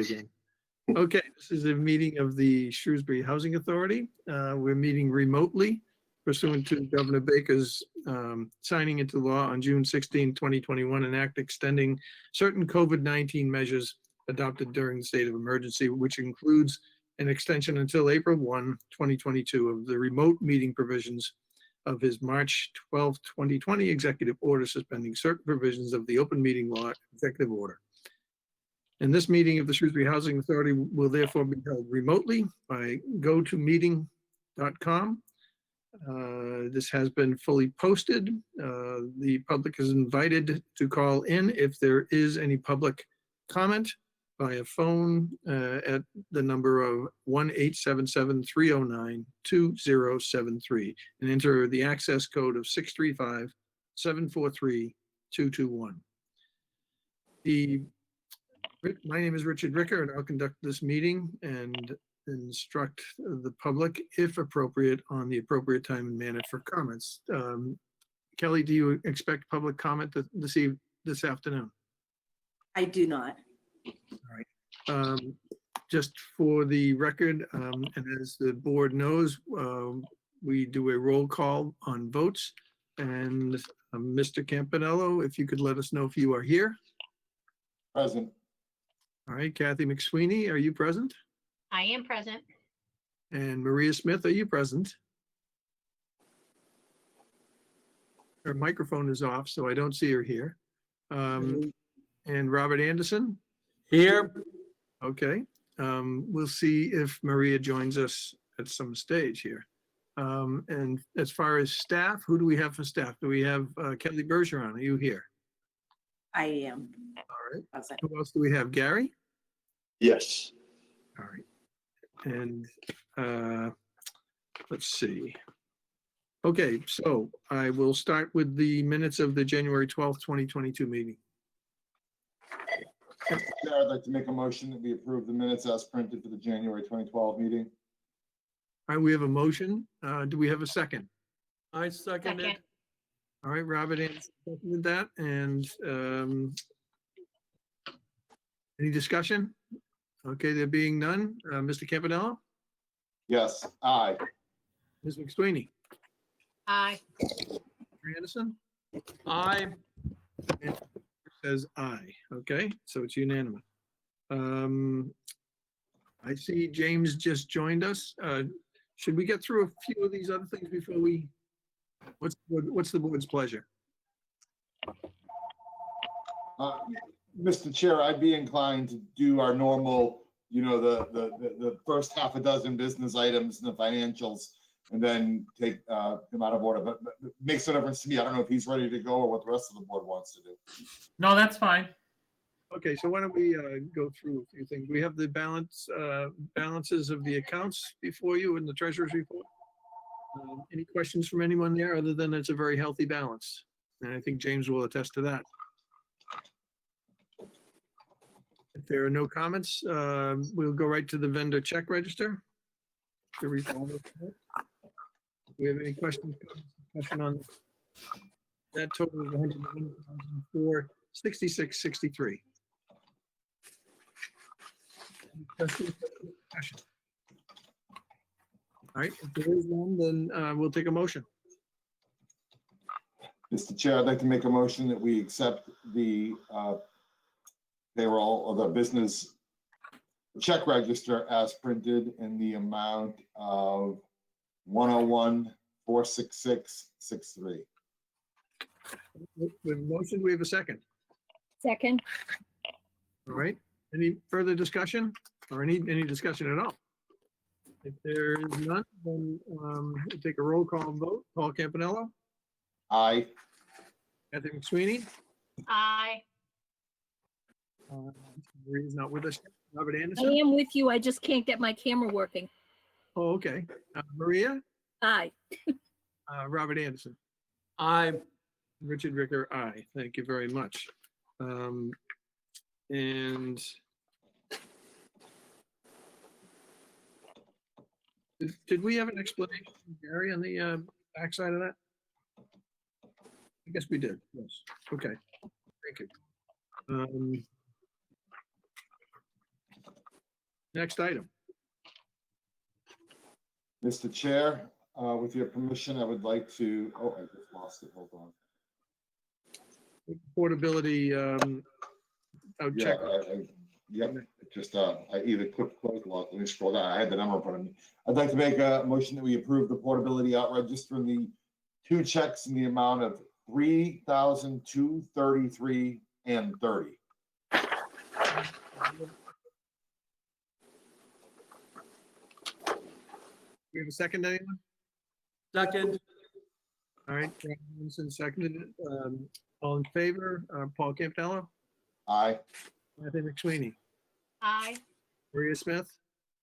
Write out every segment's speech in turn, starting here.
Again. Okay, this is a meeting of the Shrewsbury Housing Authority. We're meeting remotely pursuant to Governor Baker's signing into law on June 16, 2021, an act extending certain COVID-19 measures adopted during the state of emergency, which includes an extension until April 1, 2022 of the remote meeting provisions of his March 12, 2020 executive order suspending certain provisions of the open meeting law executive order. And this meeting of the Shrewsbury Housing Authority will therefore be held remotely by gotomeeting.com. This has been fully posted. The public is invited to call in if there is any public comment via phone at the number of 1-877-309-2073 and enter the access code of 635-743-221. My name is Richard Ricker, and I'll conduct this meeting and instruct the public, if appropriate, on the appropriate time and manner for comments. Kelly, do you expect public comment this afternoon? I do not. All right. Just for the record, and as the board knows, we do a roll call on votes. And Mr. Campanello, if you could let us know if you are here. Present. All right, Kathy McSweeney, are you present? I am present. And Maria Smith, are you present? Her microphone is off, so I don't see her here. And Robert Anderson? Here. Okay. We'll see if Maria joins us at some stage here. And as far as staff, who do we have for staff? Do we have Kelly Bergeron? Are you here? I am. All right. Present. Who else do we have? Gary? Yes. All right. And let's see. Okay, so I will start with the minutes of the January 12th, 2022 meeting. Mr. Chair, I'd like to make a motion that we approve the minutes as printed for the January 2012 meeting. All right, we have a motion. Do we have a second? I second it. All right, Robert Anderson seconded that. And any discussion? Okay, there being none. Mr. Campanello? Yes, aye. Ms. McSweeney? Aye. Mr. Anderson? Aye. And says aye. Okay, so it's unanimous. I see James just joined us. Should we get through a few of these other things before we, what's the board's pleasure? Mr. Chair, I'd be inclined to do our normal, the first half a dozen business items and the financials, and then take them out of order. But it makes no difference to me. I don't know if he's ready to go or what the rest of the board wants to do. No, that's fine. Okay, so why don't we go through a few things? We have the balances of the accounts before you in the treasurer's report. Any questions from anyone there other than it's a very healthy balance? And I think James will attest to that. If there are no comments, we'll go right to the vendor check register. Do we have any questions? Question on that total is $101,466.63. All right, if there is one, then we'll take a motion. Mr. Chair, I'd like to make a motion that we accept the payroll or the business check register as printed in the amount of $101,466.63. With a motion, we have a second. Second. All right, any further discussion or any discussion at all? If there is none, then we'll take a roll call vote. Paul Campanello? Aye. Kathy McSweeney? Aye. Maria's not with us. Robert I Anderson? am with you. I just can't get my camera working. Oh, okay. Maria? Aye. Robert Anderson? Aye. Richard Ricker, aye. Thank you very much. And did we have an explanation, Gary, on the backside of that? I guess we did, yes. Okay, thank you. Next item. Mr. Chair, with your permission, I would like to, oh, I just lost it. Hold on. Portability, out Yeah, check. yep, just, I either clicked close, let me scroll down. I had the number in front of me. I'd like to make a motion that we approve the portability out register in the 2 checks in the amount of $3,233.30. We have a second, anyone? Second. All right, Brad Wilson seconded it. All in favor, Paul Campanello, Aye. Matthew McSweeney, Aye. Maria Smith,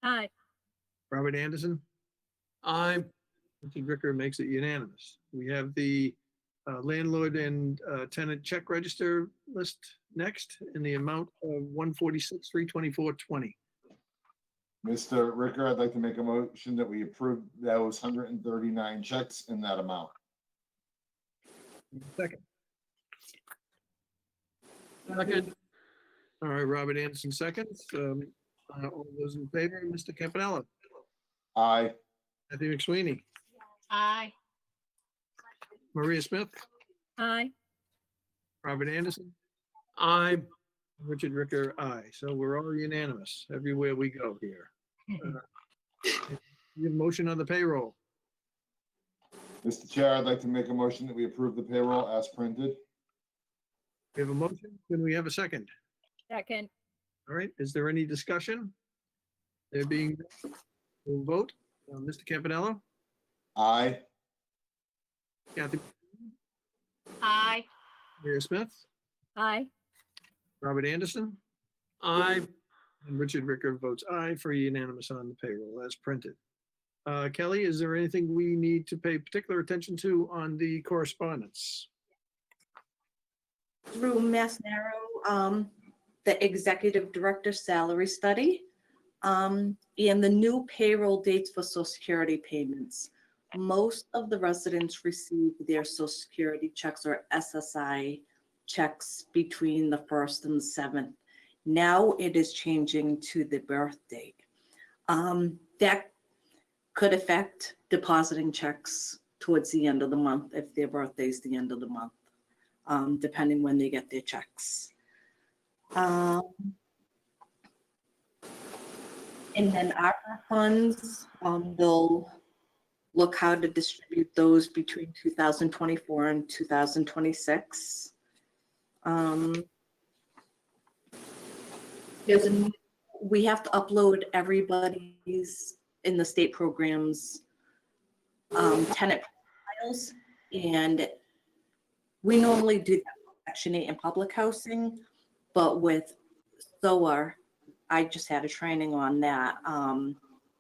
Aye. Robert Anderson, Aye. Richard Ricker makes it unanimous. We have the landlord and tenant check register list next in the amount of $146,324.20. Mr. Ricker, I'd like to make a motion that we approve those 139 checks in that amount. Second. Second. All right, Robert Anderson seconds. All those in favor, Mr. Campanello, Aye. Matthew McSweeney, Aye. Maria Smith, Aye. Robert Anderson, Aye. Richard Ricker, aye. So we're all unanimous everywhere we go here. You have a motion on the payroll. Mr. Chair, I'd like to make a motion that we approve the payroll as printed. We have a motion. Can we have a second? Second. All right, is there any discussion? There being, we'll vote. Mr. Campanello, Aye. Kathy, Aye. Maria Smith, Aye. Robert Anderson, Aye. and Richard Ricker votes aye for unanimous on the payroll as printed. Kelly, is there anything we need to pay particular attention to on the correspondence? Through Mass Narrow, the executive director salary study, and the new payroll dates for social security payments. Most of the residents receive their social security checks or SSI checks between the 1st and the 7th. Now it is changing to the birth date. That could affect depositing checks towards the end of the month if their birthday is the end of the month, depending when they get their checks. And then ARPA funds, they'll look how to distribute those between 2024 and 2026. We have to upload everybody's in the state programs tenant files, and we normally do that for Section 8 in public housing, but with SOAR, I just had a training on that,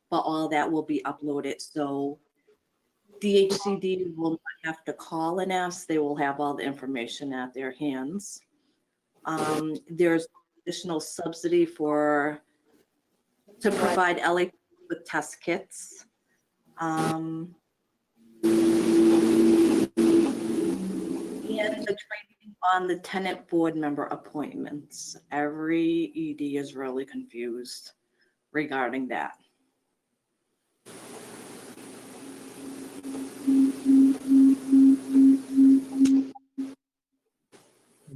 but all that will be uploaded. So DHCD will not have to call and ask, they will have all the information at their hands. There's additional subsidy to provide LA with test kits. And the training on the tenant board member appointments. Every ED is really confused regarding that.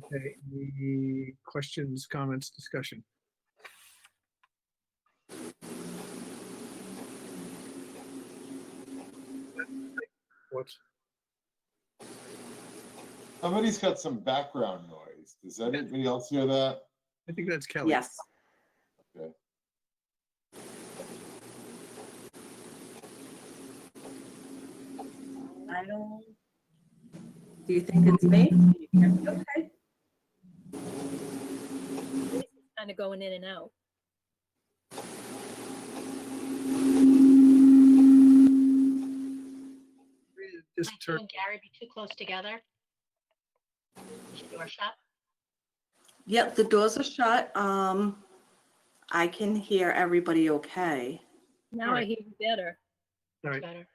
Okay, any questions, comments, discussion? What? Somebody's got some background noise. Does anybody else hear that? I think that's Kelly. Yes. Okay. I don't. Do you think it's me? Okay. Kind of going in and out. Just Might you turn, and Gary be too close together? Is your door shut? Yep, the doors are shut. I can hear everybody okay. Now I Alright. hear you better. all right, Better.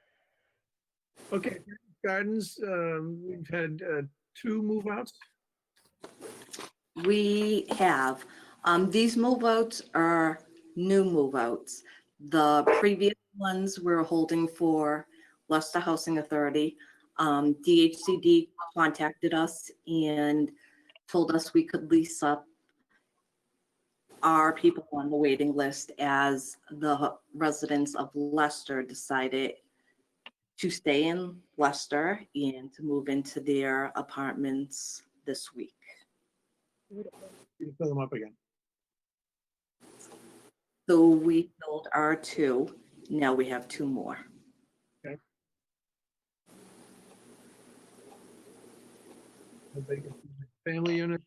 okay, Gardens, we've had 2 move-outs. We have, these move outs are new move-outs. The previous ones we're holding for Leicester Housing Authority. DHCD contacted us and told us we could lease up our people on the waiting list as the residents of Leicester decided to stay in Leicester and to move into their apartments this week. You can fill them up again. So we filled our 2. Now we have 2 more. Family unit,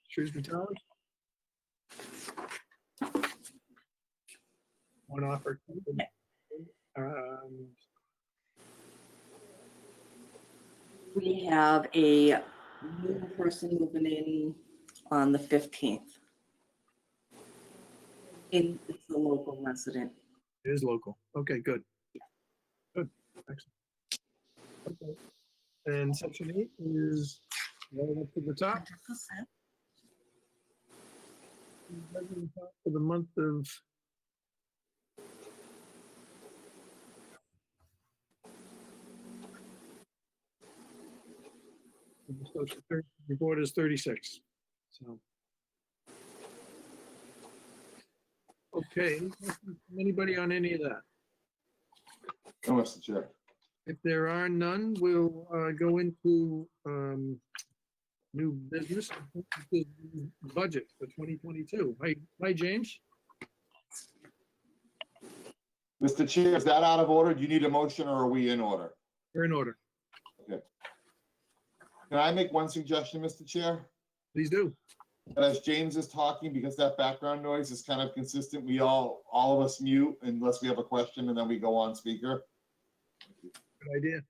Shrewsbury Towers. One offer. We have a new person moving in on the 15th. And it's a local resident. It is local. Okay, good. Good. Excellent. Okay. And section 8 is right up to the top. For the month of the social report is 36. So. Okay, anybody on any of that? No, Mr. Chair. If there are none, we'll go into new business, budget for 2022. Hi, James. Mr. Chair, is that out of order? Do you need a motion or are we in order? We're in order. Can I make one suggestion, Mr. Chair? Please do. As James is talking, because that background noise is kind of consistent, we all of us mute unless we have a question and then we go on speaker. Good idea.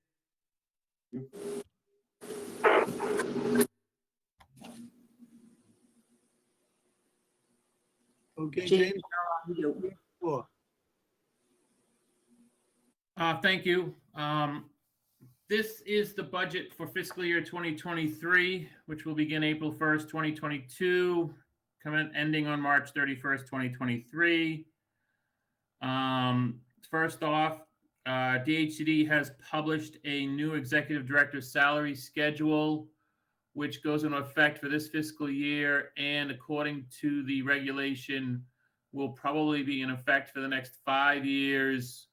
Okay, James. Floor. Thank you. This is the budget for fiscal year 2023, which will begin April 1st, 2022, ending on March 31st, 2023. First off, DHCD has published a new executive director salary schedule, which goes into effect for this fiscal year, and according to the regulation, will probably be in effect for the next 5 years,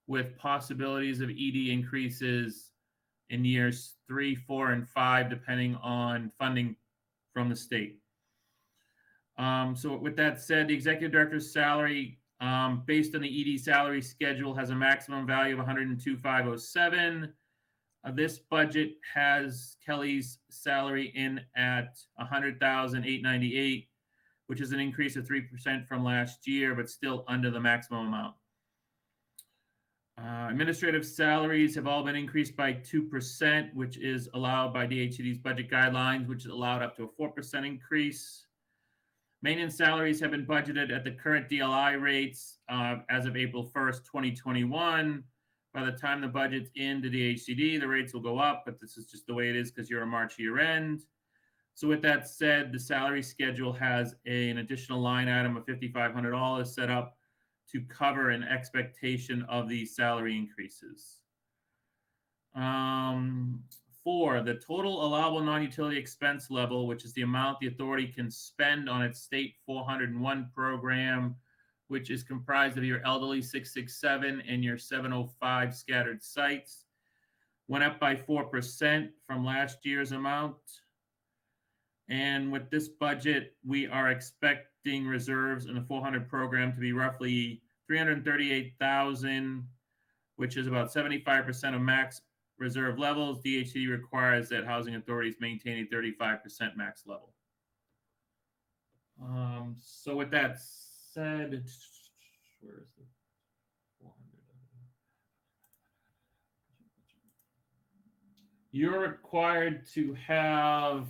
with possibilities of ED increases in years 3, 4, and 5, depending on funding from the state. So with that said, the executive director's salary, based on the ED salary schedule, has a maximum value of $102,507. This budget has Kelly's salary in at $100,898, which is an increase of 3% from last year, but still under the maximum amount. Administrative salaries have all been increased by 2%, which is allowed by DHCD's budget guidelines, which is allowed up to a 4% increase. Maintenance salaries have been budgeted at the current DLI rates as of April 1st, 2021. By the time the budget's into DHCD, the rates will go up, but this is just the way it is because you're a March year end. So with that said, the salary schedule has an additional line item of $5,500 set up to cover an expectation of these salary increases. 4, the total allowable non-utility expense level, which is the amount the authority can spend on its state 401 program, which is comprised of your elderly 667 and your 705 scattered sites, went up by 4% from last year's amount. And with this budget, we are expecting reserves in the 400 program to be roughly $338,000, which is about 75% of max reserve levels. DHCD requires that housing authorities maintain a 35% max level. So with that said, where is the 400? You're required to have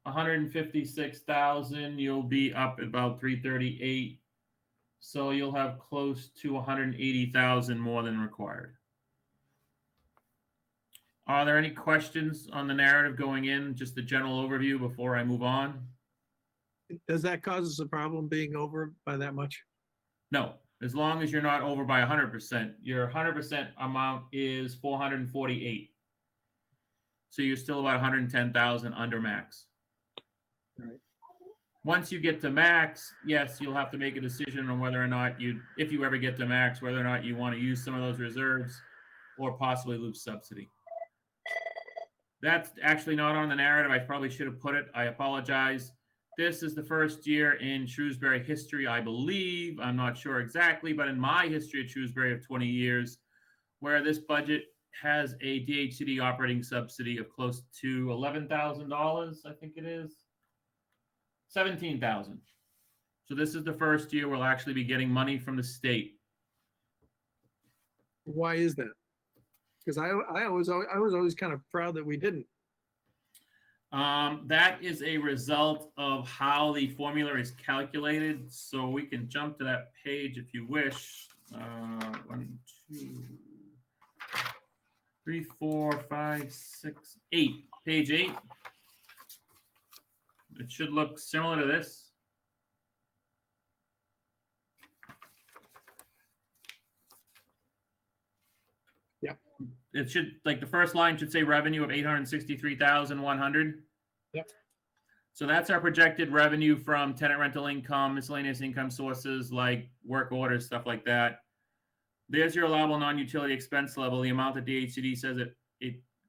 156,000. You'll be up at about 338. So you'll have close to 180,000 more than required. Are there any questions on the narrative going in? Just a general overview before I move on. Does that cause us a problem being over by that much? No, as long as you're not over by 100%. Your 100% amount is 448. So you're still about 110,000 under max. Right. Once you get to max, yes, you'll have to make a decision on whether or not if you ever get to max, whether or not you want to use some of those reserves or possibly lose subsidy. That's actually not on the narrative. I probably should have put it. I apologize. This is the first year in Shrewsbury history, I believe, I'm not sure exactly, but in my history at Shrewsbury of 20 years, where this budget has a DHCD operating subsidy of close to $11,000, I think it is. 17,000. So this is the first year we'll actually be getting money from the state. Why is that? Because I was always kind of proud that we didn't. That is a result of how the formula is calculated. So we can jump to that page if you wish. 1, 2, 3, 4, 5, 6, 8. Page 8. It should look similar to this. Yeah. It should, like, the first line should say revenue of 863,100. Yep. So that's our projected revenue from tenant rental income, miscellaneous income sources like work orders, stuff like that. There's your allowable non-utility expense level, the amount that DHCD says it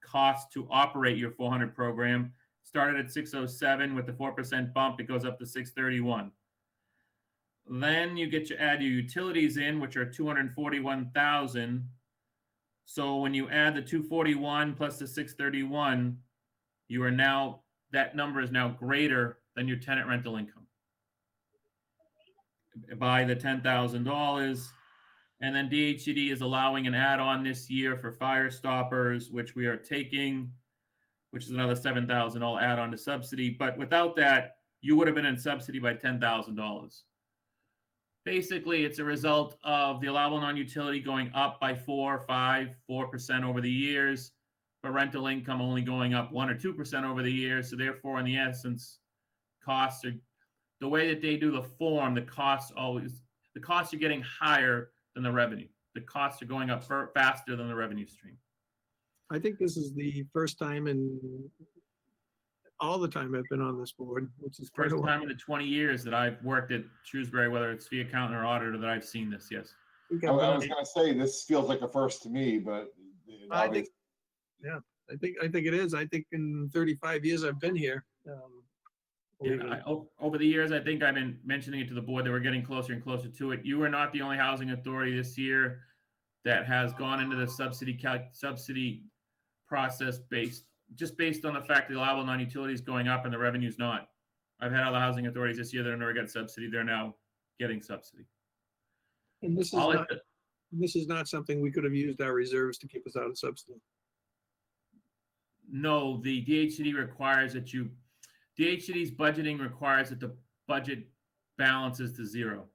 costs to operate your 400 program. Started at 607 with the 4% bump, it goes up to 631. Then you add your utilities in, which are 241,000. So when you add the 241 plus the 631, that number is now greater than your tenant rental income by the $10,000. And then DHCD is allowing an add-on this year for fire stoppers, which we are taking, which is another $7,000 add-on to subsidy. But without that, you would have been in subsidy by $10,000. Basically, it's a result of the allowable non-utility going up by 4% over the years, but rental income only going up 1 or 2% over the years. So therefore, in the essence, costs are, the way that they do the form, the costs are getting higher than the revenue. The costs are going up faster than the revenue stream. I think this is the first time in all the time I've been on this board, which is quite First a while. time in the 20 years that I've worked at Shrewsbury, whether it's fee accountant or auditor, that I've seen this, yes. I think I I've been was on- gonna say, this feels like a first to me, but I think it is. I think in 35 years I've been here. Over the years, I think I've been mentioning it to the board that we're getting closer and closer to it. You are not the only housing authority this year that has gone into the subsidy process based on the fact that the allowable non-utility is going up and the revenue's not. I've had other housing authorities this year that have never got subsidy. They're now getting subsidy. And this is not something we could have used our reserves to keep us out of subsidy. No, the DHCD requires that DHCD's budgeting requires that the budget balances to zero.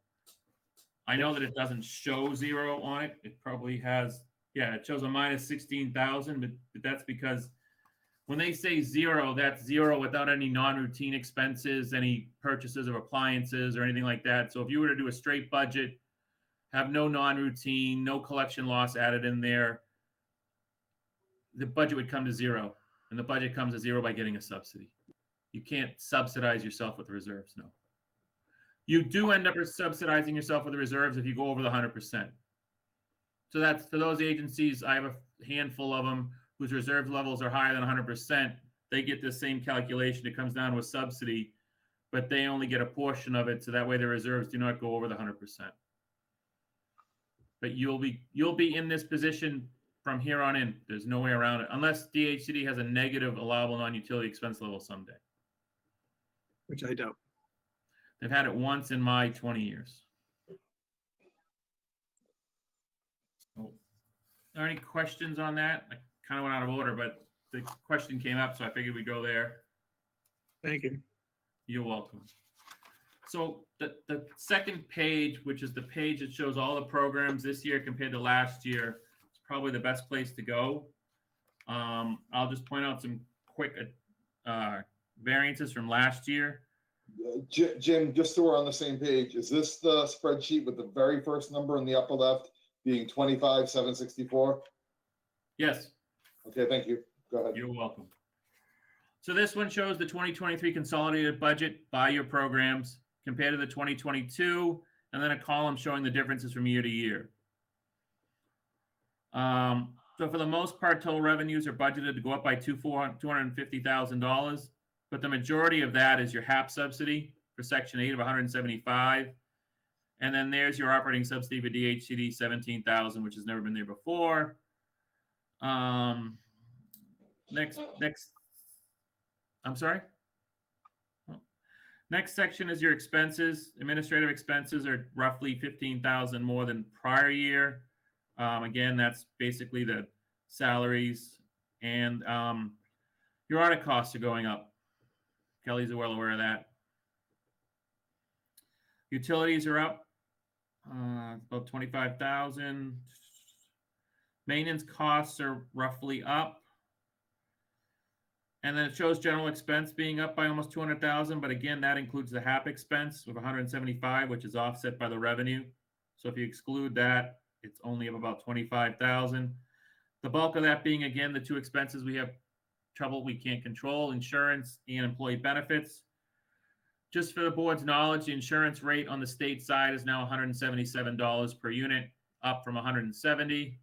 I know that it doesn't show zero on it. It probably has, it shows a minus 16,000, but that's because when they say zero, that's zero without any non-routine expenses, any purchases of appliances or anything like that. So if you were to do a straight budget, have no non-routine, no collection loss added in there, the budget would come to zero. And the budget comes to zero by getting a subsidy. You can't subsidize yourself with reserves, no. You do end up subsidizing yourself with the reserves if you go over the 100%. So that's for those agencies, I have a handful of them whose reserve levels are higher than 100%. They get the same calculation. It comes down to a subsidy, but they only get a portion of it. So that way the reserves do not go over the 100%. But you'll be in this position from here on in. There's no way around it, unless DHCD has a negative allowable non-utility expense level someday. Which I doubt. They've had it once in my 20 years. So, are there any questions on that? I kind of went out of order, but the question came up, so I figured we'd go there. Thank you. You're welcome. So the second page, which is the page that shows all the programs this year compared to last year, is probably the best place to go. I'll just point out some quick variances from last year. Jim, just so we're on the same page, is this the spreadsheet with the very first number in the upper left being 25,764? Yes. Okay, thank you. Go ahead. You're welcome. So this one shows the 2023 consolidated budget by your programs compared to the 2022, and then a column showing the differences from year to year. So for the most part, total revenues are budgeted to go up by $250,000, but the majority of that is your HAP subsidy for Section 8 of 175. And then there's your operating subsidy for DHCD, 17,000, which has never been there before. Next, I'm sorry. Next section is your expenses. Administrative expenses are roughly 15,000 more than prior year. Again, that's basically the salaries, and your audit costs are going up. Kelly's well aware of that. Utilities are up about 25,000. Maintenance costs are roughly up. And then it shows general expense being up by almost 200,000, but again, that includes the HAP expense of 175, which is offset by the revenue. So if you exclude that, it's only up about 25,000. The bulk of that being, again, the two expenses we have trouble we can't control, insurance and employee benefits. Just for the board's knowledge, the insurance rate on the state side is now $177 per unit, up from 170.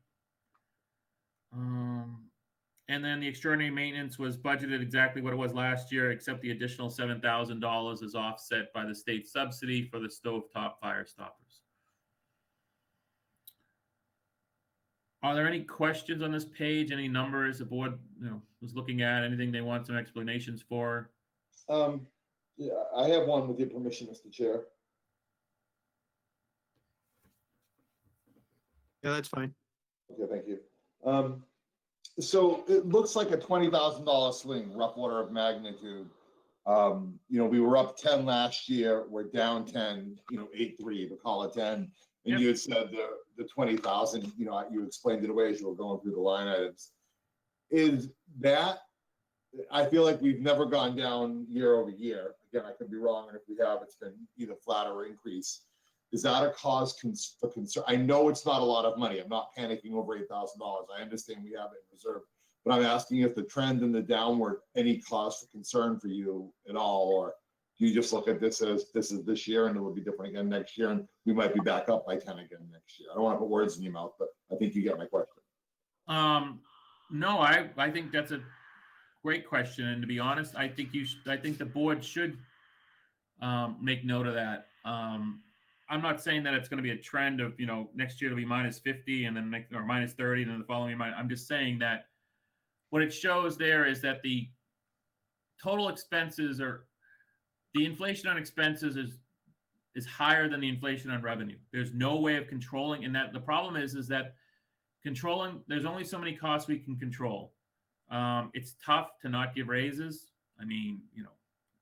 And then the extraordinary maintenance was budgeted exactly what it was last year, except the additional $7,000 is offset by the state subsidy for the stovetop fire stoppers. Are there any questions on this page? Any numbers the board was looking at? Anything they want some explanations for? Yeah, I have one with your permission, Mr. Chair. Yeah, that's fine. Okay, thank you. So it looks like a $20,000 swing, rough order of magnitude. We were up 10 last year. We're down 10, 8.3, but call it 10. And you had said the 20,000, you explained it away as you were going through the line items. Is that, I feel like we've never gone down year over year. Again, I could be wrong. And if we have, it's been either flat or increase. Is that a cause for concern? I know it's not a lot of money. I'm not panicking over $8,000. I understand we have it in reserve, but I'm asking if the trend in the downward, any cause for concern for you at all, or do you just look at this as this is this year and it will be different again next year, and we might be back up by 10 again next year? I don't want to put words in your mouth, but I think you get my question. No, I think that's a great question, and to be honest, I think the board should make note of that. I'm not saying that it's going to be a trend of, next year it'll be minus 50 and then or minus 30 and then the following year. I'm just saying that what it shows there is that the total expenses the inflation on expenses is higher than the inflation on revenue. There's no way of controlling, and that the problem is that controlling, there's only so many costs we can control. It's tough to not give raises. I mean,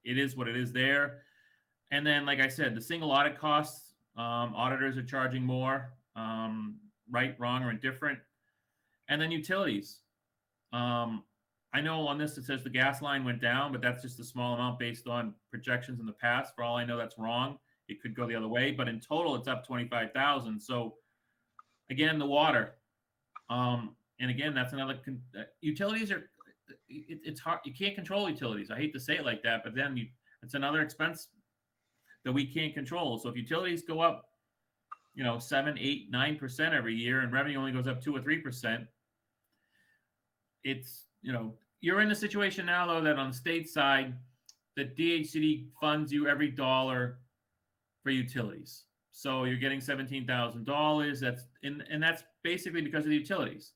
it is what it is there. And then, like I said, the single audit costs, auditors are charging more, right, wrong, or indifferent. And then utilities. I know on this it says the gas line went down, but that's just a small amount based on projections in the past. For all I know, that's wrong. It could go the other way, but in total, it's up 25,000. So again, the water. And again, that's another, utilities are, it's hard. You can't control utilities. I hate to say it like that, but then it's another expense that we can't control. So if utilities go up, 7, 8, 9% every year, and revenue only goes up 2 or 3%, it's, you're in a situation now, though, that on the state side, the DHCD funds you every dollar for utilities. So you're getting $17,000. And that's basically because of the utilities.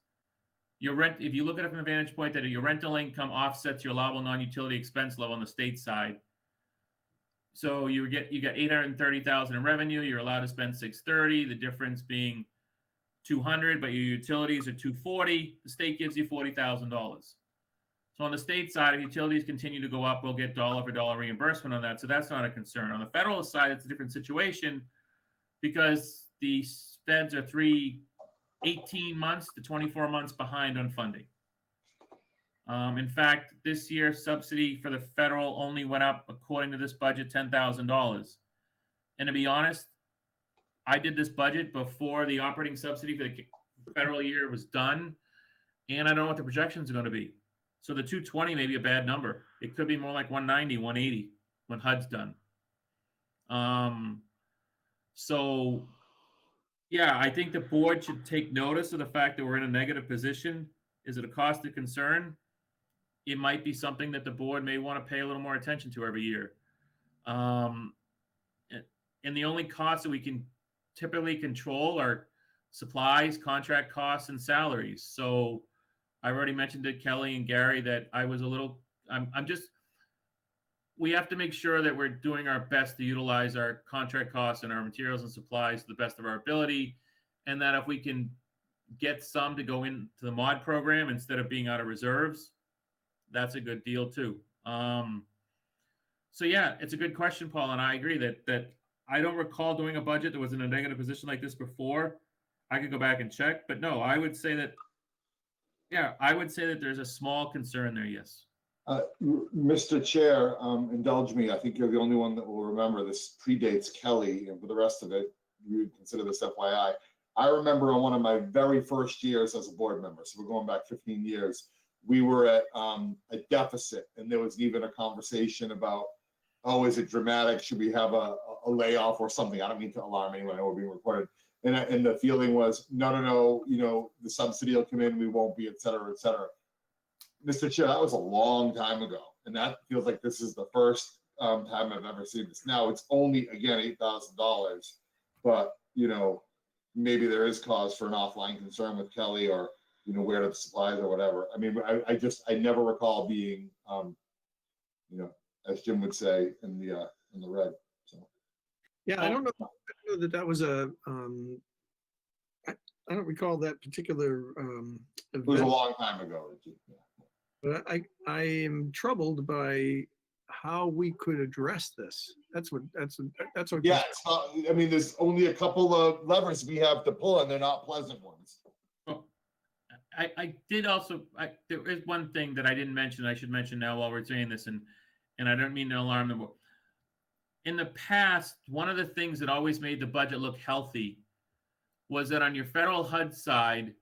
Your rent, if you look at it from the vantage point that your rental income offsets your allowable non-utility expense level on the state side. So you got $830,000 in revenue. You're allowed to spend $630. The difference being $200, but your utilities are $240. The state gives you $40,000. So on the state side, if utilities continue to go up, we'll get dollar for dollar reimbursement on that. So that's not a concern. On the federal side, it's a different situation because the feds are 18 months to 24 months behind on funding. In fact, this year subsidy for the federal only went up, according to this budget, $10,000. And to be honest, I did this budget before the operating subsidy for the federal year was done, and I don't know what the projections are going to be. So the 220 may be a bad number. It could be more like 190, 180 when HUD's done. So yeah, I think the board should take notice of the fact that we're in a negative position. Is it a cost of concern? It might be something that the board may want to pay a little more attention to every year. And the only costs that we can typically control are supplies, contract costs, and salaries. So I've already mentioned to Kelly and Gary that I was a little, we have to make sure that we're doing our best to utilize our contract costs and our materials and supplies to the best of our ability. And that if we can get some to go into the mod program instead of being out of reserves, that's a good deal too. So yeah, it's a good question, Paul, and I agree that I don't recall doing a budget that was in a negative position like this before. I could go back and check, but no, I would say that, yeah, I would say that there's a small concern there, yes. Mr. Chair, indulge me. I think you're the only one that will remember this predates Kelly, and for the rest of it, you would consider this FYI. I remember on one of my very first years as a board member, so we're going back 15 years, we were at a deficit, and there was even a conversation about, oh, is it dramatic? Should we have a layoff or something? I don't mean to alarm anyone. I know we're being recorded. And the feeling was, no, the subsidy will come in, we won't be, et cetera, et cetera. Mr. Chair, that was a long time ago. And that feels like this is the first time I've ever seen this. Now it's only, again, $8,000, but, maybe there is cause for an offline concern with Kelly or, where are the supplies or whatever. I mean, I never recall being, as Jim would say, in the red. So. Yeah, I don't know that was a, I don't recall that particular It was a event, long time ago. but I am troubled by how we could address this. That's what. Yeah, it's not, I mean, there's only a couple of levers we have to pull, and they're not pleasant ones. I did also, there is one thing that I didn't mention, I should mention now while we're saying this, and I don't mean to alarm them. In the past, one of the things that always made the budget look healthy was that on your federal HUD side,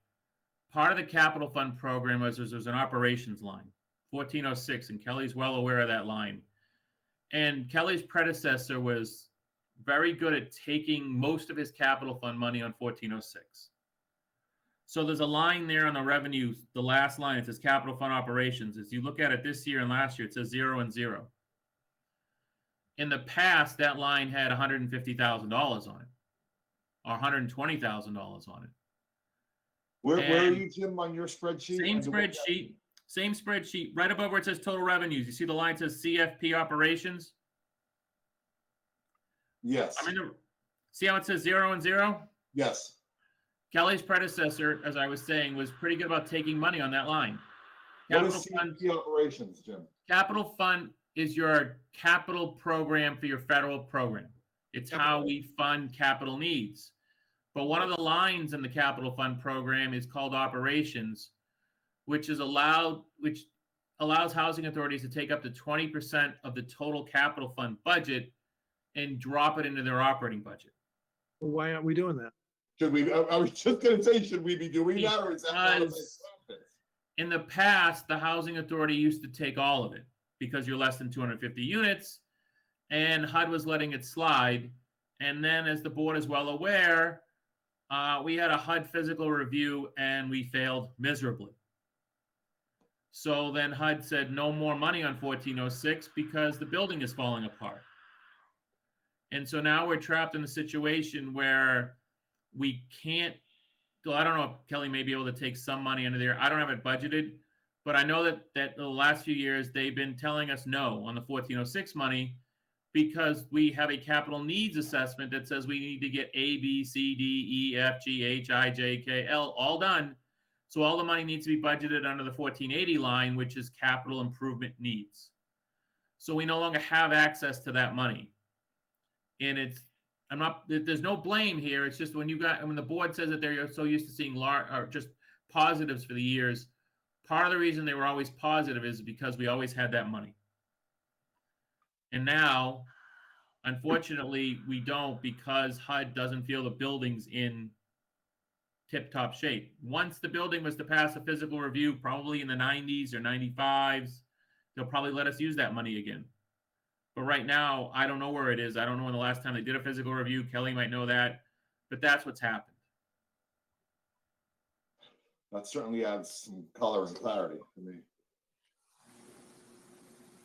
part of the capital fund program was there's an operations line, 1406, and Kelly's well aware of that line. And Kelly's predecessor was very good at taking most of his capital fund money on 1406. So there's a line there on the revenues, the last line, it says capital fund operations. As you look at it this year and last year, it says 0 and 0. In the past, that line had $150,000 on it, or $120,000 on it. Where are you, Jim, on your spreadsheet? Same spreadsheet, right above where it says total revenues. You see the line says CFP operations? Yes. See how it says 0 and 0? Yes. Kelly's predecessor, as I was saying, was pretty good about taking money on that line. What is CFP operations, Jim? Capital fund is your capital program for your federal program. It's how we fund capital needs. But one of the lines in the capital fund program is called operations, which allows housing authorities to take up to 20% of the total capital fund budget and drop it into their operating budget. Well, why aren't we doing that? Should we? I was just going to say, should we be doing that, or is that part of this? In the past, the housing authority used to take all of it because you're less than 250 units, and HUD was letting it slide. And then, as the board is well aware, we had a HUD physical review and we failed miserably. So then HUD said no more money on 1406 because the building is falling apart. And so now we're trapped in a situation where we can't, I don't know if Kelly may be able to take some money into there. I don't have it budgeted, but I know that the last few years they've been telling us no on the 1406 money because we have a capital needs assessment that says we need to get A, B, C, D, E, F, G, H, I, J, K, L all done. So all the money needs to be budgeted under the 1480 line, which is capital improvement needs. So we no longer have access to that money. And there's no blame here. It's just when the board says that they're so used to seeing just positives for the years, part of the reason they were always positive is because we always had that money. And now, unfortunately, we don't, because HUD doesn't feel the building's in tip-top shape. Once the building was to pass a physical review, probably in the 90s or 95s, they'll probably let us use that money again. But right now, I don't know where it is. I don't know when the last time they did a physical review. Kelly might know that, but that's what's happened. That certainly adds some color and clarity to me.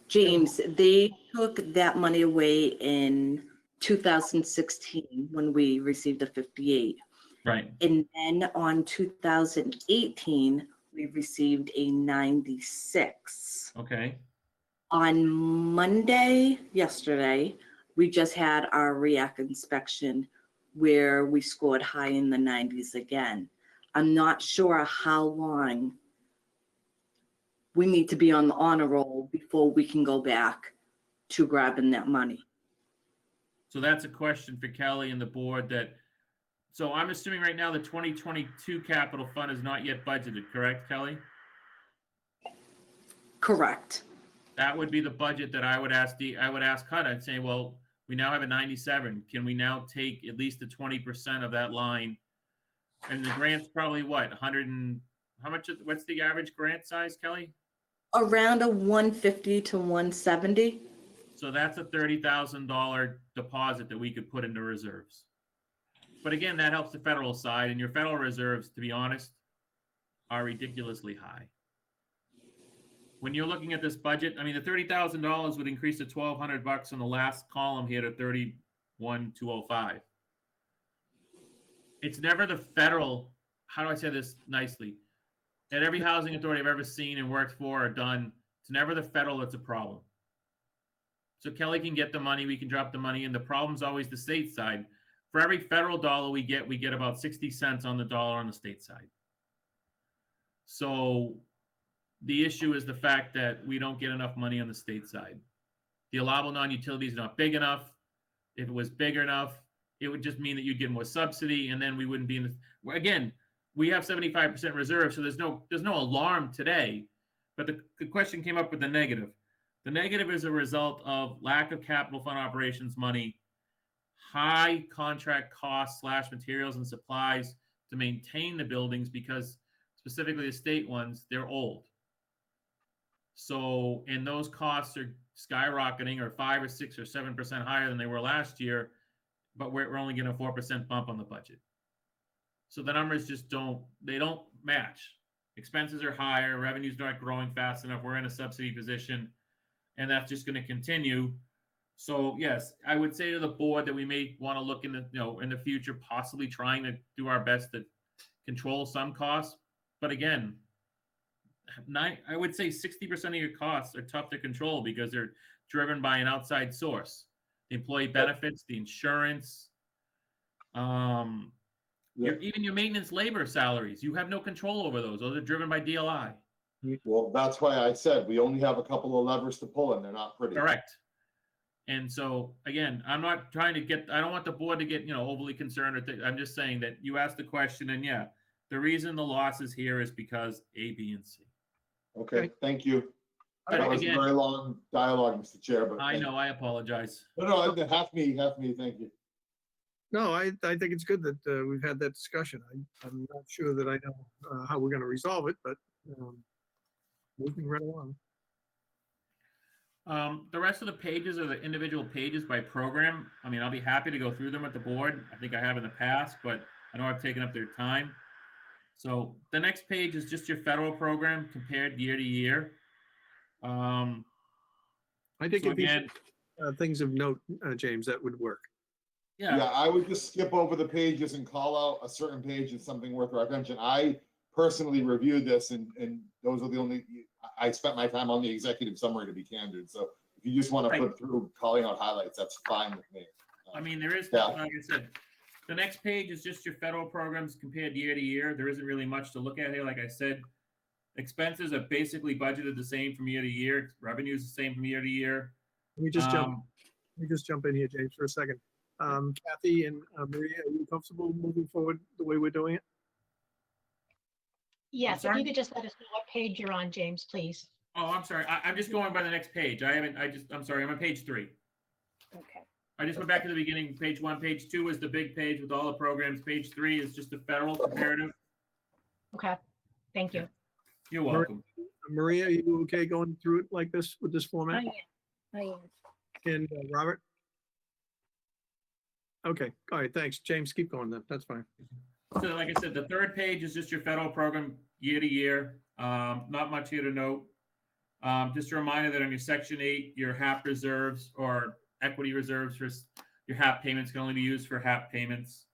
James, they took that money away in 2016 when we received a 58. Right. And then on 2018, we received a 96. Okay. On Monday, yesterday, we just had our REAC inspection where we scored high in the 90s again. I'm not sure how long we need to be on the honor roll before we can go back to grabbing that money. So that's a question for Kelly and the board that, so I'm assuming right now the 2022 capital fund is not yet budgeted, correct, Kelly? Correct. That would be the budget that I would ask HUD. I'd say, well, we now have a 97. Can we now take at least the 20% of that line? And the grant's probably what, 100 and, what's the average grant size, Kelly? Around a 150 to 170. So that's a $30,000 deposit that we could put into reserves. But again, that helps the federal side, and your federal reserves, to be honest, are ridiculously high. When you're looking at this budget, I mean, the $30,000 would increase to $1,200 on the last column here to $31,205. It's never the federal, how do I say this nicely? At every housing authority I've ever seen and worked for or done, it's never the federal that's a problem. So Kelly can get the money, we can drop the money, and the problem's always the state side. For every federal dollar we get about 60 cents on the dollar on the state side. So the issue is the fact that we don't get enough money on the state side. The allowable non-utility is not big enough. If it was big enough, it would just mean that you'd get more subsidy, and then we wouldn't be in the, again, we have 75% reserve, so there's no alarm today. But the question came up with the negative. The negative is a result of lack of capital fund operations money, high contract costs / materials and supplies to maintain the buildings, because specifically the state ones, they're old. So, and those costs are skyrocketing, or 5 or 6 or 7% higher than they were last year, but we're only getting a 4% bump on the budget. So the numbers just don't match. Expenses are higher, revenue's not growing fast enough, we're in a subsidy position, and that's just going to continue. So yes, I would say to the board that we may want to look in the future, possibly trying to do our best to control some costs. But again, I would say 60% of your costs are tough to control because they're driven by an outside source. The employee benefits, the insurance, even your maintenance labor salaries. You have no control over those. Those are driven by DLI. Well, that's why I said we only have a couple of levers to pull, and they're not pretty. Correct. And so again, I'm not trying to I don't want the board to get, overly concerned. I'm just saying that you asked the question, and yeah, the reason the loss is here is because A, B, and C. Okay, thank you. But That was again, a very long dialogue, Mr. Chair, but. I know, I apologize. No, half me, thank you. No, I think it's good that we've had that discussion. I'm not sure that I know how we're going to resolve it, but moving right along. The rest of the pages are the individual pages by program. I mean, I'll be happy to go through them with the board. I think I have in the past, but I know I've taken up their time. So the next page is just your federal program compared year to year. I think So if you again, things of note, James, that would work. Yeah, I would just skip over the pages and call out a certain page as something worth our attention. I personally reviewed this, and those are the only, I spent my time on the executive summary, to be candid. So if you just want to put through calling out highlights, that's fine with me. I mean, there is, Yeah. like I said, the next page is just your federal programs compared year to year. There isn't really much to look at here. Like I said, expenses are basically budgeted the same from year to year. Revenue is the same from year to year. Let me just jump in here, James, for a second. Kathy and Maria, are you comfortable moving forward the way we're doing it? Yes, if sorry? you could just let us know what page you're on, James, please. Oh, I'm sorry. I'm just going by the next page. I'm sorry. I'm on page 3. Okay. I just went back to the beginning. Page 1, page 2 is the big page with all the programs. Page 3 is just the federal comparative. Okay, thank you. You're welcome. Maria, are you okay going through it like this with this I format? am. I am. And Robert? Okay, all right, thanks. James, keep going then. That's fine. So like I said, the third page is just your federal program year to year. Not much here to note. Just a reminder that on your section 8, your HAP reserves or equity reserves for your HAP payments can only be used for HAP payments.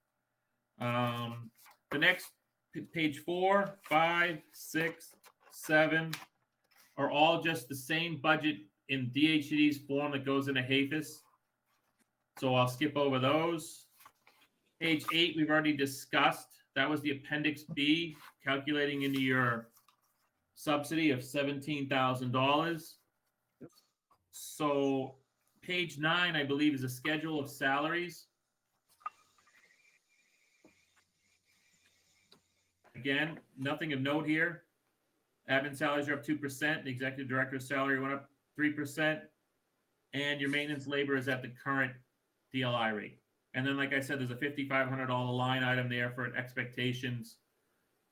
The next page 4, 5, 6, 7 are all just the same budget in DHCD's form that goes into HAFIS. So I'll skip over those. Page 8, we've already discussed. That was the Appendix B, calculating into your subsidy of $17,000. So page 9, I believe, is a schedule of salaries. Again, nothing of note here. Admin salaries are up 2%. The executive director's salary went up 3%. And your maintenance labor is at the current DLI rate. And then, like I said, there's a $5,500 line item there for expectations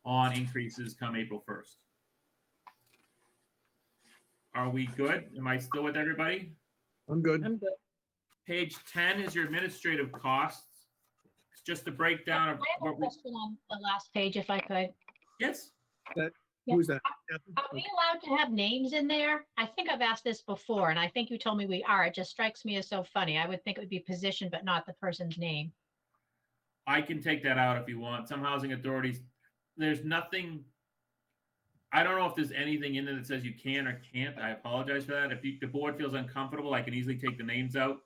on increases come April 1st. Are we good? Am I still with everybody? I'm good. I'm good. Page 10 is your administrative costs. It's just a breakdown of I have a what we, question on the last page, if I could. yes, Who's that? Are we allowed to have names in there? I think I've asked this before, and I think you told me we are. It just strikes me as so funny. I would think it would be position, but not the person's name. I can take that out if you want. Some housing authorities, there's nothing, I don't know if there's anything in there that says you can or can't. I apologize for that. If the board feels uncomfortable, I can easily take the names out.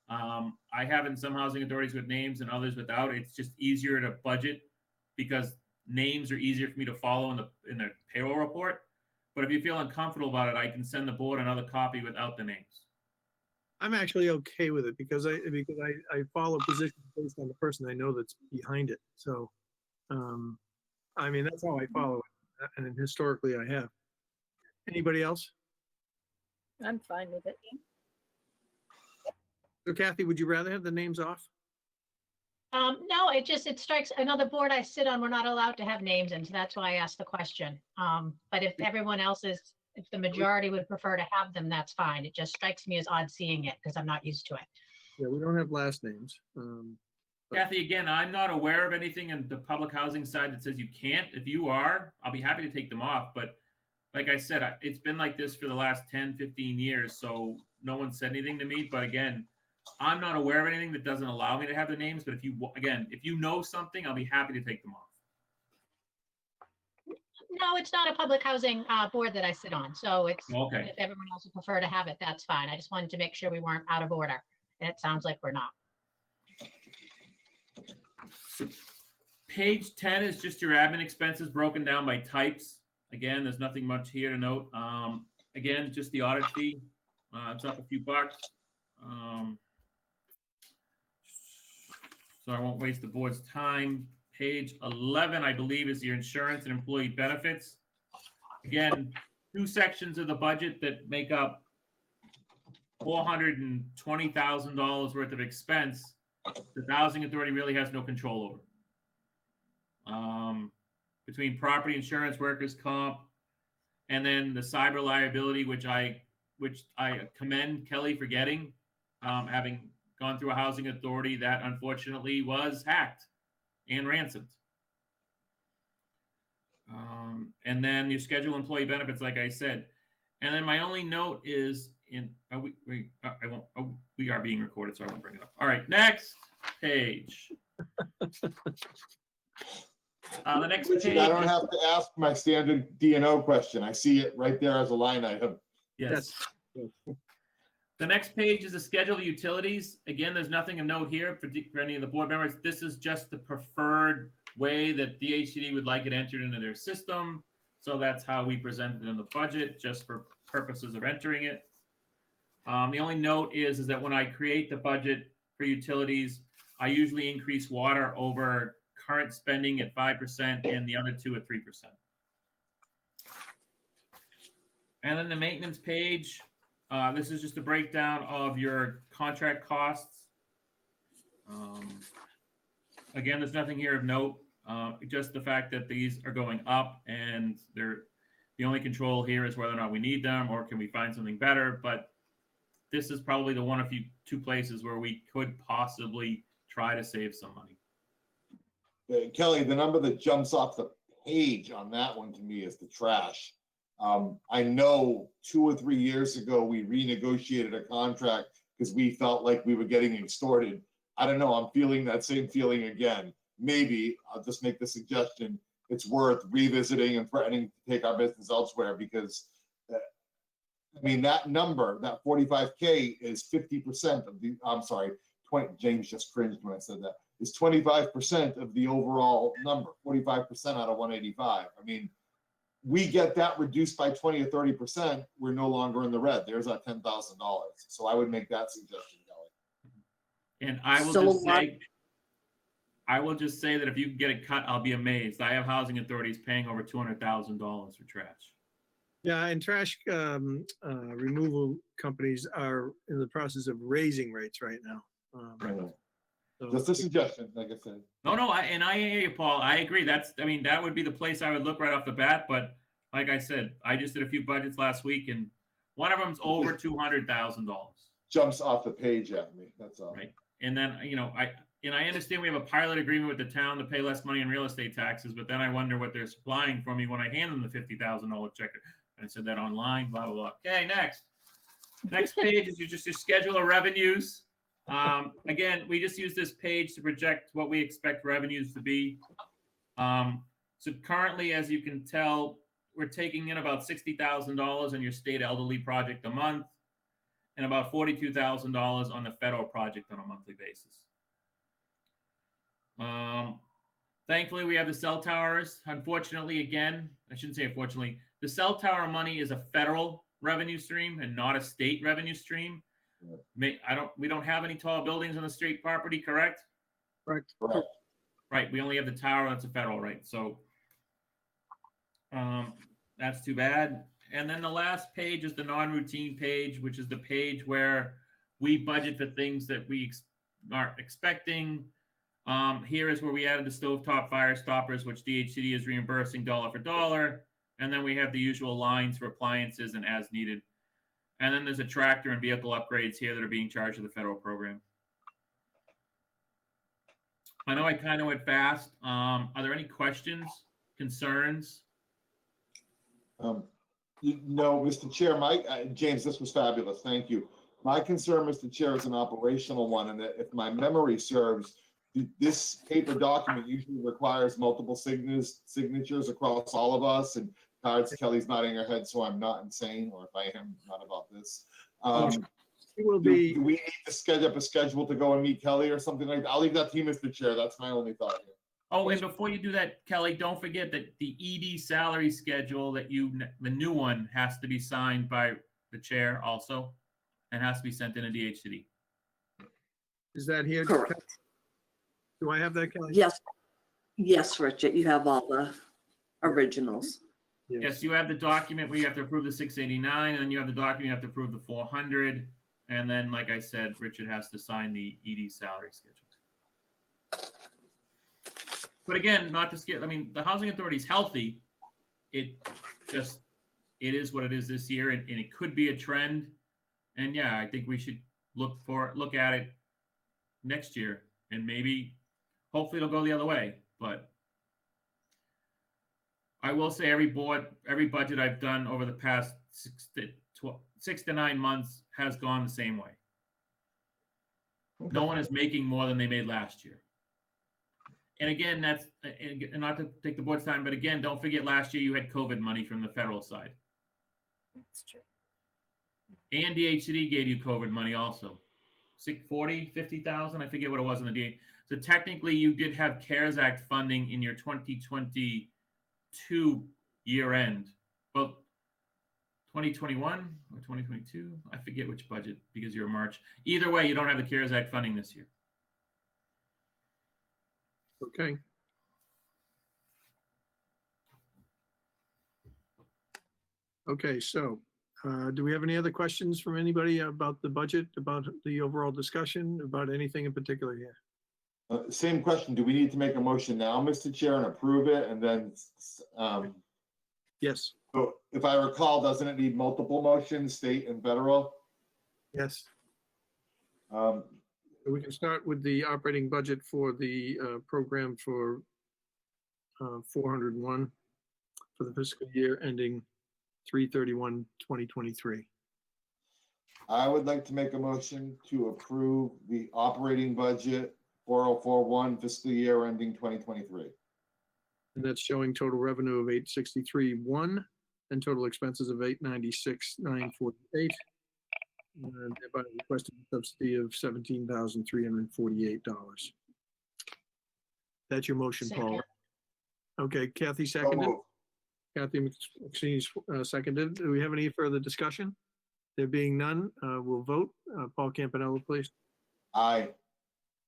I have in some housing authorities with names and others without. It's just easier to budget because names are easier for me to follow in the payroll report. But if you feel uncomfortable about it, I can send the board another copy without the names. I'm actually okay with it because I follow positions based on the person I know that's behind it. So, I mean, that's how I follow it. And historically I have. Anybody else? I'm fine with it. So Kathy, would you rather have the names off? No, it strikes another board I sit on, we're not allowed to have names in, so that's why I asked the question. But if everyone else is, if the majority would prefer to have them, that's fine. It just strikes me as odd seeing it because I'm not used to it. Yeah, we don't have last names. Kathy, again, I'm not aware of anything on the public housing side that says you can't. If you are, I'll be happy to take them off. But like I said, it's been like this for the last 10, 15 years. So no one said anything to me. But again, I'm not aware of anything that doesn't allow me to have the names. But if you know something, I'll be happy to take them off. No, it's not a public housing board that I sit on. So it's, Okay. if everyone else would prefer to have it, that's fine. I just wanted to make sure we weren't out of order. And it sounds like we're not. Page 10 is just your admin expenses broken down by types. Again, there's nothing much here to note. Again, just the audit fee. It's up a few bucks. So I won't waste the board's time. Page 11, I believe, is your insurance and employee benefits. Again, 2 sections of the budget that make up $420,000 worth of expense that the housing authority really has no control over. Between property insurance, workers' comp, and then the cyber liability, which I commend Kelly for getting, having gone through a housing authority that unfortunately was hacked and ransomed. And then your schedule employee benefits, like I said. And then my only note is we are being recorded, so I won't bring it up. All right, next page. The next Richard, page. I don't have to ask my standard D&O question. I see it right there as a line item. Yes. The next page is a schedule of utilities. Again, there's nothing of note here for any of the board members. This is just the preferred way that DHCD would like it entered into their system. So that's how we presented it in the budget, just for purposes of entering it. The only note is that when I create the budget for utilities, I usually increase water over current spending at 5% and the other 2 at 3%. And then the maintenance page, this is just a breakdown of your contract costs. Again, there's nothing here of note, just the fact that these are going up and the only control here is whether or not we need them or can we find something better. But this is probably the one of two places where we could possibly try to save some money. Kelly, the number that jumps off the page on that one to me is the trash. I know 2 or 3 years ago, we renegotiated a contract because we felt like we were getting extorted. I don't know, I'm feeling that same feeling again. Maybe, I'll just make the suggestion, it's worth revisiting and threatening to take our business elsewhere because, I mean, that number, that 45K is 50% of the, I'm sorry, 20, James just cringed when I said that, is 25% of the overall number, 45% out of 185. I mean, we get that reduced by 20 or 30%, we're no longer in the red. There's our $10,000. So I would make that suggestion, Kelly. And I will So just what- say, I will just say that if you can get it cut, I'll be amazed. I have housing authorities paying over $200,000 for trash. Yeah, and trash removal companies are in the process of raising rates right now. So- Just a suggestion, like I said. No, I hear you, Paul. I agree. That would be the place I would look right off the bat. But like I said, I just did a few budgets last week, and one of them's over $200,000. Jumps off the page at me, that's all. Right. And then, I understand we have a pilot agreement with the town to pay less money in real estate taxes, but then I wonder what they're supplying for me when I hand them the $50,000 check. And I said that online, blah, blah, blah. Okay, next. Next page is just your schedule of revenues. Again, we just use this page to project what we expect revenues to be. So currently, as you can tell, we're taking in about $60,000 in your state elderly project a month and about $42,000 on the federal project on a monthly basis. Thankfully, we have the cell towers. Unfortunately, again, I shouldn't say unfortunately, the cell tower money is a federal revenue stream and not a state revenue stream. We don't have any tall buildings on the state property, correct? Correct. Correct. Right. We only have the tower. That's a federal, right? So that's too bad. And then the last page is the non-routine page, which is the page where we budget for things that we aren't expecting. Here is where we added the stovetop fire stoppers, which DHCD is reimbursing dollar for dollar. And then we have the usual lines for appliances and as needed. And then there's a tractor and vehicle upgrades here that are being charged to the federal program. I know I kind of went fast. Are there any questions, concerns? No, Mr. Chair, James, this was fabulous. Thank you. My concern, Mr. Chair, is an operational one, and that if my memory serves, this paper document usually requires multiple signatures across all of us, and cards. Kelly's nodding her head, so I'm not insane, or if I am, not about this. It will Do be, we need to schedule up a schedule to go and meet Kelly or something like that? I'll leave that to you, Mr. Chair. That's my only thought here. Oh, and before you do that, Kelly, don't forget that the ED salary schedule the new one has to be signed by the chair also, and has to be sent in a DHCD. is that here? Correct. Do I have that, Kelly? Yes, Richard, you have all the originals. Yes, you have the document where you have to approve the 689, and then you have the document you have to approve the 400, and then, like I said, Richard has to sign the ED salary schedule. But again, not to skip, the housing authority is healthy. It is what it is this year, and it could be a trend. And yeah, I think we should look at it next year, and maybe, hopefully it'll go the other way. But I will say every budget I've done over the past 6 to 9 months has gone the same way. No one is making more than they made last year. And again, and not to take the board's time, but again, don't forget last year you had COVID money from the federal side. That's true. And DHCD gave you COVID money also. 40, 50,000, I forget what it was in the DA. So technically you did have CARES Act funding in your 2022 year end. Well, 2021 or 2022, I forget which budget because you're March. Either way, you don't have the CARES Act funding this year. Okay. Okay, so Do we have any other questions from anybody about the budget, about the overall discussion, about anything in particular here? Same question. Do we need to make a motion now, Mr. Chair, and approve it? And then, Yes, so if I recall, doesn't it need multiple motions, state and federal? yes. Um, We can start with the operating budget for the program for 401 for the fiscal year ending 3/31/2023. I would like to make a motion to approve the operating budget 4041 fiscal year ending 2023. And that's showing total revenue of 863,100 and total expenses of 896,948. And thereby requesting a subsidy of $17,348. That's your motion, Paul. Second. Okay, Kathy So seconded. moved. Kathy McSweeney seconded. Do we have any further discussion? There being none, we'll vote. Paul Campanella, please. Aye.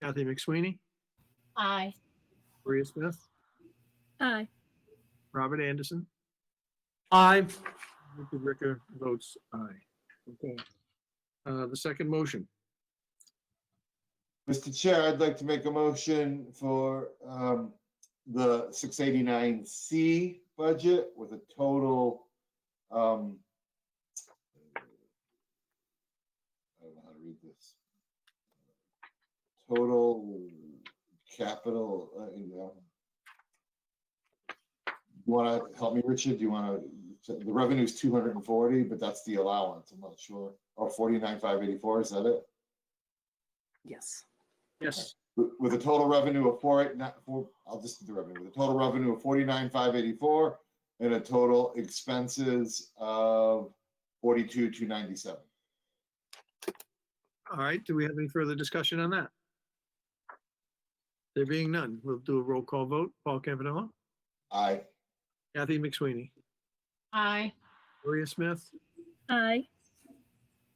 Kathy McSweeney, Aye. Maria Smith, Aye. Robert Anderson, Aye. Richard Ricker votes aye. Okay. The second motion. Mr. Chair, I'd like to make a motion for the 689C budget with a total, I don't know how to read this. Total capital, you want to help me, Richard? Do you want to, the revenue is 240, but that's the allowance. I'm not sure. Or 49,584, is that it? Yes. Yes. With a total revenue of I'll just do the revenue, with a total revenue of 49,584 and a total expenses of 42,297. All right. Do we have any further discussion on that? There being none, we'll do a roll call vote. Paul Campanella, Aye. Kathy McSweeney, Aye. Maria Smith, Aye.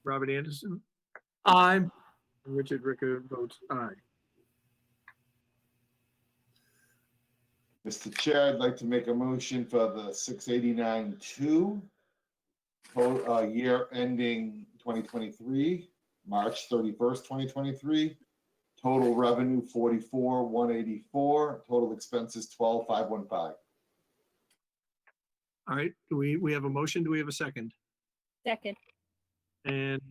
Robert Anderson, Aye. and Richard Ricker votes aye. Mr. Chair, I'd like to make a motion for the 689-2 year ending 2023, March 31st, 2023. Total revenue 44,184, total expenses 12,515. All right. Do we have a motion? Do we have a second? Second. And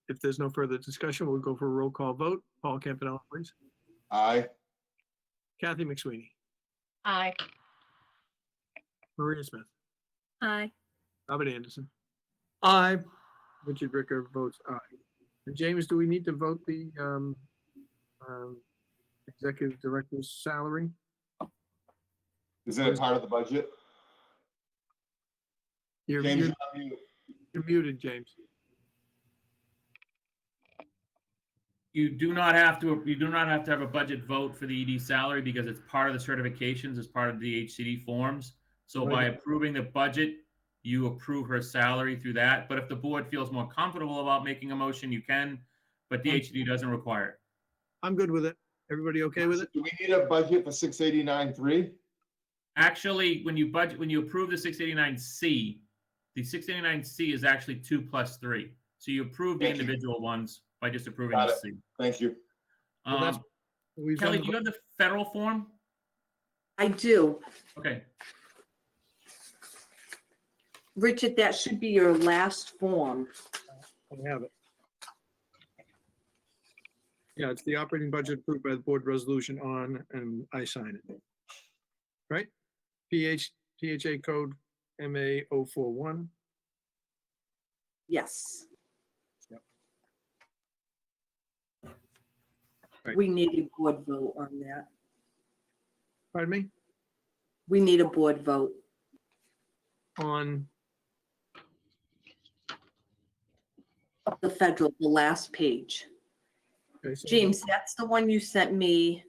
if there's no further discussion, we'll go for a roll call vote. Paul Campanella, please. Aye. Kathy McSweeney, Aye. Maria Smith, Aye. Robert Anderson, Aye. Richard Ricker votes aye. And James, do we need to vote the executive director's salary? Is that a part of the budget? You're James, you're- you're on mute. you're muted, James. You do not have to have a budget vote for the ED salary because it's part of the certifications as part of the HCD forms. So by approving the budget, you approve her salary through that. But if the board feels more comfortable about making a motion, you can, but the HCD doesn't require it. I'm good with it. Everybody okay with it? Do we need a budget for 689-3? Actually, when you approve the 689C, the 689C is actually 2 plus 3. So you approve the Thank you. individual ones by just approving Got the it. C. Thank you. Well, that's- We've done Kelly, the do you have the federal form? I do. Okay. Richard, that should be your last form. I have it. Yeah, it's the operating budget approved by the board resolution on, and I sign it. Right? PHA code MA 041. Yes. Right. We need a board vote on that. Pardon me? We need a board vote. On, The federal, the last page. okay, so- James, that's the one you sent me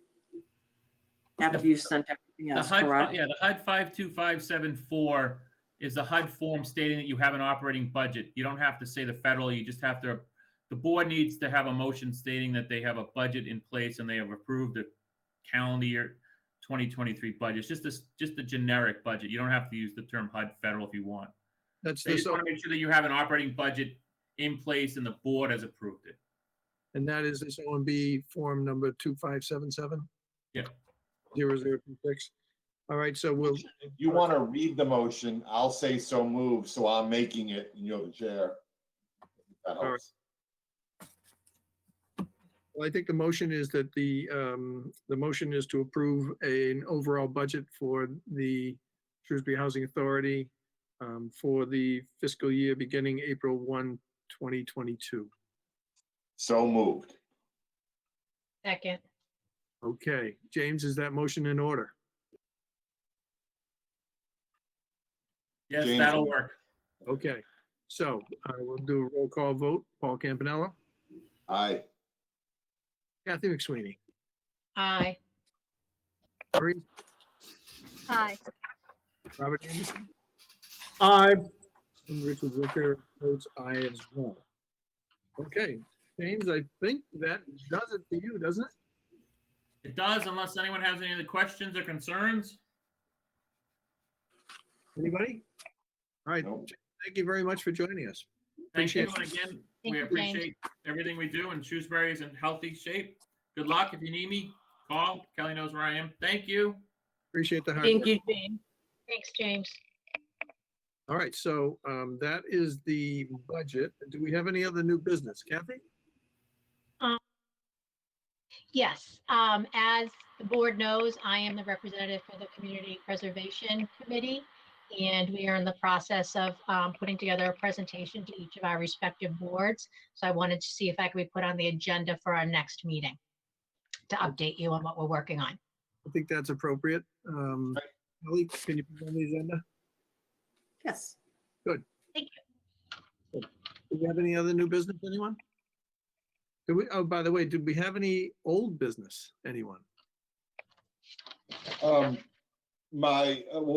after you sent everything The else, HUD, correct? yeah, the HUD 52574 is the HUD form stating that you have an operating budget. You don't have to say the federal, you just have to, the board needs to have a motion stating that they have a budget in place and they have approved the calendar year 2023 budget. It's just a generic budget. You don't have to use the term HUD federal if you want. That's They this, just want to make sure that you have an operating budget in place and the board has approved it. and that is this OMB form number 2577? Yep. 0026. All right, so we'll, If you want to read the motion, I'll say so moved, so I'm making it, and you're the chair. That right. helps. well, I think the motion is that the motion is to approve an overall budget for the Shrewsbury Housing Authority for the fiscal year beginning April 1, 2022. So moved. Second. Okay, James, is that motion in order? Yes, James. that'll work. Okay, so we'll do a roll call vote. Paul Campanella, Aye. Kathy McSweeney, Aye. Marie, Aye. Robert Anderson, aye. and Richard Wicker votes aye as well. Okay, James, I think that does it for you, doesn't it? It does, unless anyone has any other questions or concerns. Anybody? All right, Nope. thank you very much for joining us. Thank you. Appreciate And again, Thank we you, James. appreciate everything we do, and Shrewsbury is in healthy shape. Good luck. If you need me, call. Kelly knows where I am. Thank you. Appreciate the hard Thank work. you, Jane. Thanks, James. All right, so that is the budget. Do we have any other new business? Kathy? Yes, as the board knows, I am the representative for the Community Preservation Committee, and we are in the process of putting together a presentation to each of our respective boards. So I wanted to see if I could be put on the agenda for our next meeting to update you on what we're working on. I think that's appropriate. Kelly, can you put on the agenda? Yes. Thank Do we have any other new business, anyone? Do we, oh, by the way, did we have any old business, anyone? Well,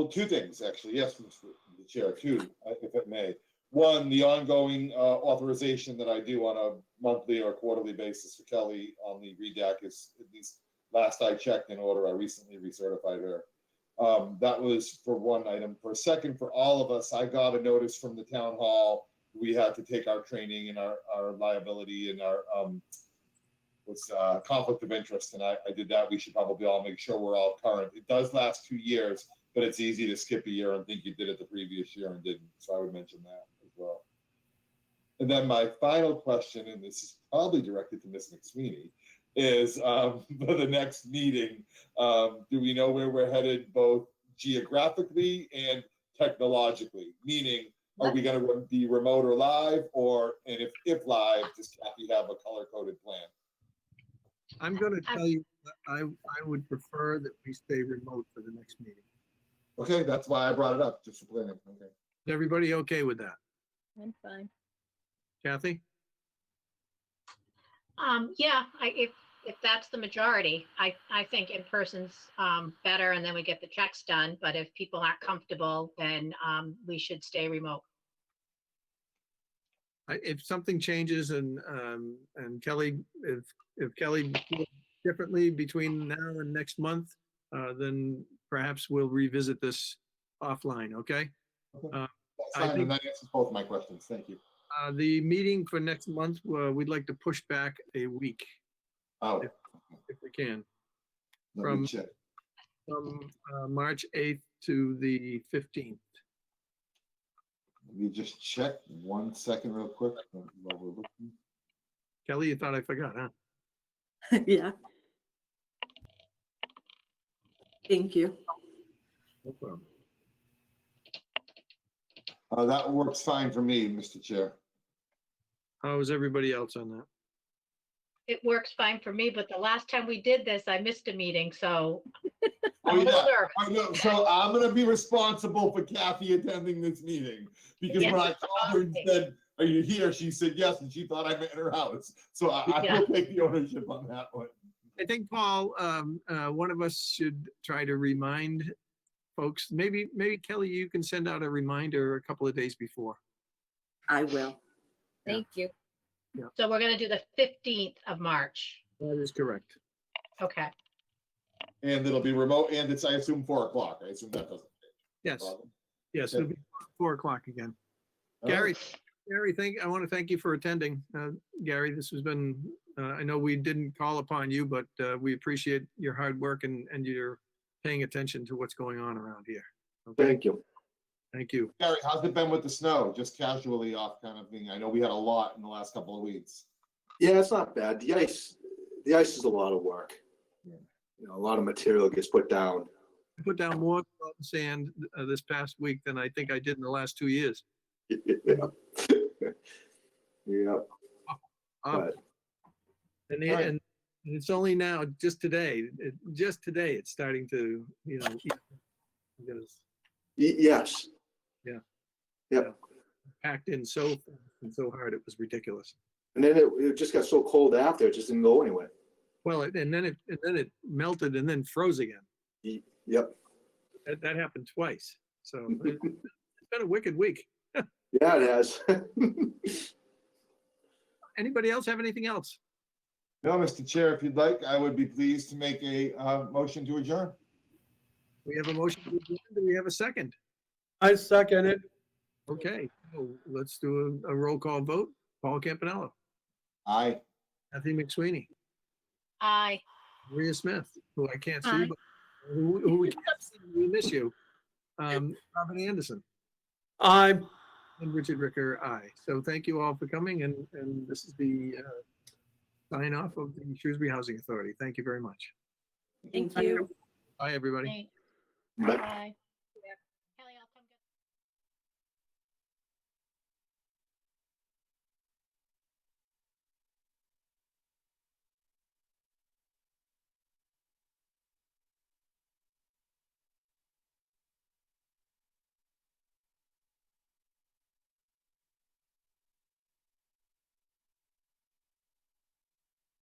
two things, actually. Yes, Mr. the Chair, two, if it may. One, the ongoing authorization that I do on a monthly or quarterly basis for Kelly on the REDAC is, at least last I checked in order, I recently recertified her. That was for one item. For a second, for all of us, I got a notice from the town hall. We had to take our training and our liability and our conflict of interest, and I did that. We should probably all make sure we're all current. It does last 2 years, but it's easy to skip a year and think you did it the previous year and didn't. So I would mention that as well. And then my final question, and this is probably directed to Ms. McSweeney, is for the next meeting, do we know where we're headed both geographically and technologically? Meaning, are we going to be remote or live, and if live, does Kathy have a color-coded plan? I'm going to tell you, that I would prefer that we stay remote for the next meeting. Okay, that's why I brought it up, just for planning. Okay. Is everybody okay with that? I'm fine. Kathy? Yeah, if that's the majority, I think in person's better, and then we get the checks done. But if people aren't comfortable, then we should stay remote. If something changes and Kelly, if Kelly feels differently between now and next month, then perhaps we'll revisit this offline, okay? That's I fine, think- and that answers both my questions. Thank you. The meeting for next month, we'd like to push back a week Oh, if we can, let from- me check. from March 8th to the 15th. Let me just check 1 second real quick while we're looking. Kelly, you thought I forgot, huh? Yeah. Thank you. No problem. That works fine for me, Mr. Chair. How is everybody else on that? It works fine for me, but the last time we did this, I missed a meeting, so Oh, I'm a little yeah. nervous. I know. So I'm gonna be responsible for Kathy attending this meeting, because when I Yes. called her and said, "Are you here?" She said yes, and she thought I met in her house. So I Yeah. will take the ownership on that one. I think, Paul, one of us should try to remind folks, maybe Kelly, you can send out a reminder a couple of days before. I will. Thank you. So we're gonna do the 15th of March. That is correct. Okay. And it'll be remote, and it's, I assume, 4 o'clock. I assume that doesn't. Yes, bother. yes, it'll be 4 o'clock again. Gary, I want to thank you for attending. Gary, this has been, I know we didn't call upon you, but we appreciate your hard work and your paying attention to what's going on around here. Okay, Thank you. thank you. Gary, how's it been with the snow? Just casually off kind of thing. I know we had a lot in the last couple of weeks. Yeah, it's not bad. The ice is a lot of work. You know, a lot of material gets put down. I put down more salt and sand this past week than I think I did in the last 2 years. Yeah. Yeah. Uh, But And, All right. and it's only now, just today, it's starting to, because yes. packed in so fast and so hard, it was ridiculous. And then it just got so cold after, it just didn't go anywhere. Well, and then it melted and then froze again. Yep. That happened twice. So it's been a wicked week. Yeah, it has. Anybody else have anything else? No, Mr. Chair, if you'd like, I would be pleased to make a motion to adjourn. We have a motion. To adjourn. Do we have a second? I second it. Okay, so let's do a roll call vote. Paul Campanello, Aye. Kathy McSweeney, Aye. Maria Smith, who I can't see, Aye. but who we can't see, we miss you. Robin Anderson I. and Richard Ricker, aye. So thank you all for coming, and this is the sign off of the Shrewsbury Housing Authority. Thank you very much. Thank you. Bye, everybody. Aye. But Aye.